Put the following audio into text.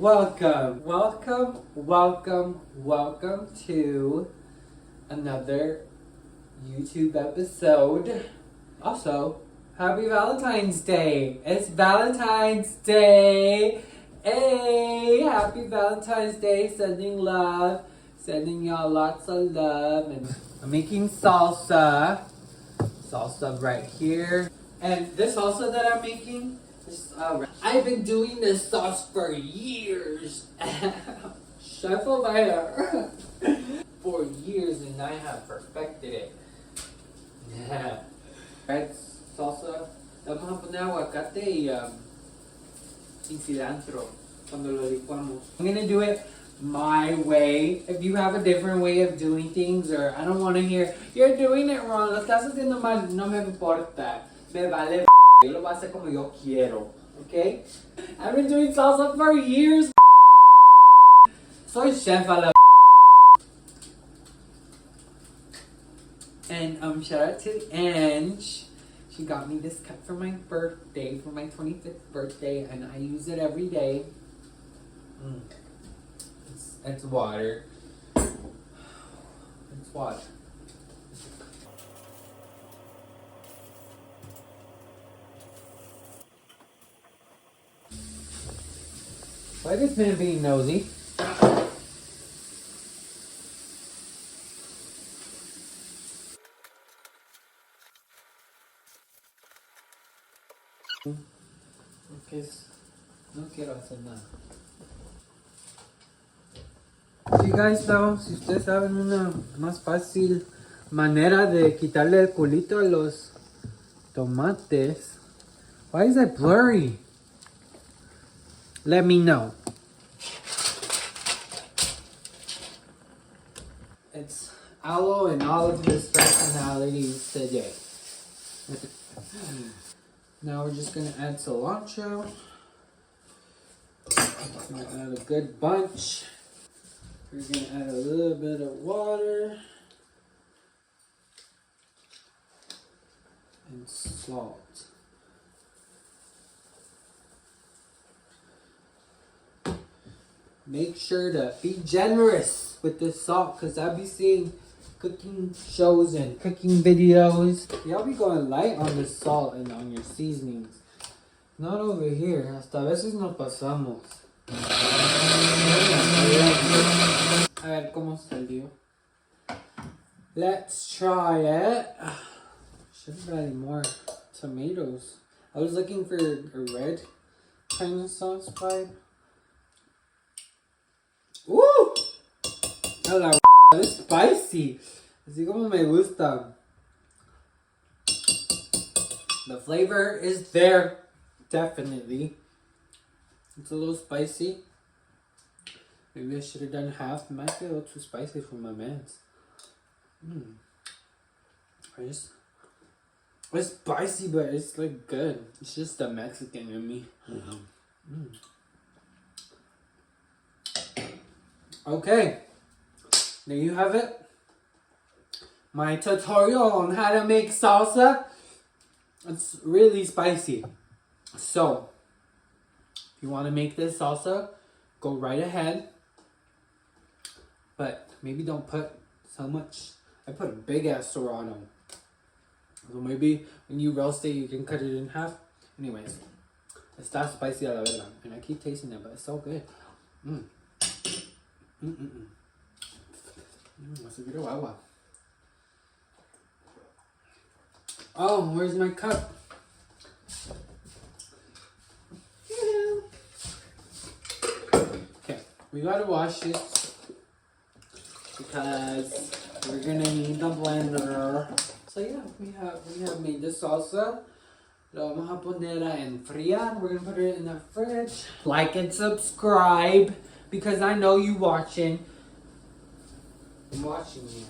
Welcome to another YouTube episode. Also, happy Valentine's Day! It's Valentine's Day! Hey! Happy Valentine's Day! Sending love. Sending y'all lots of love. And I'm making salsa. Salsa right here. And this salsa that I'm making, I've been doing this sauce for years. Chef of fire. For years, and I have perfected it. Yeah. Red salsa. Le vamos a poner aguacate y cilantro cuando lo licuamos. I'm gonna do it my way. If you have a different way of doing things, or I don't want to hear you're doing it wrong, lo estás haciendo mal, no me importa. Me vale. Yo lo voy a hacer como yo quiero. Okay? I've been doing salsa for years. Soy chef a la. And shout out to Ange. She got me this cup for my birthday, for my 25th birthday, and I use it every day. It's water. It's water. Why is this man being nosy? Porque no quiero hacer nada. Si guys know, si ustedes saben una más fácil manera de quitarle el culito a los tomates. Why is it blurry? Let me know. It's Alo'S and all of his personalities today. Now we're just gonna add cilantro. We're gonna add a good bunch. We're gonna add a little bit of water and salt. Make sure to be generous with this salt, because I'll be seeing cooking shows and cooking videos. Y'all be going light on the salt and on your seasonings. Not over here. Hasta a veces nos pasamos. A ver cómo salió. Let's try it. Should have added more tomatoes. I was looking for a red kind of sauce vibe. Woo! Hello. It's spicy. Así como me gusta. The flavor is there. Definitely. It's a little spicy. Maybe I should have done half. It might be a little too spicy for my mans. It's spicy, but it's like good. It's just the Mexican in me. Okay. There you have it. My tutorial on how to make salsa. It's really spicy. So, if you want to make this salsa, go right ahead. But maybe don't put so much. I put a big ass serrano. So maybe when you roast it, you can cut it in half. Anyways, está spicy a la verga. And I keep tasting it, but it's so good. Quiero agua. Oh, where's my cup? Okay, we gotta wash this because we're gonna need the blender. So yeah, we have made the salsa. Lo vamos a poner a enfriar. We're gonna put it in the fridge. Like and subscribe because I know you watching. I'm watching you.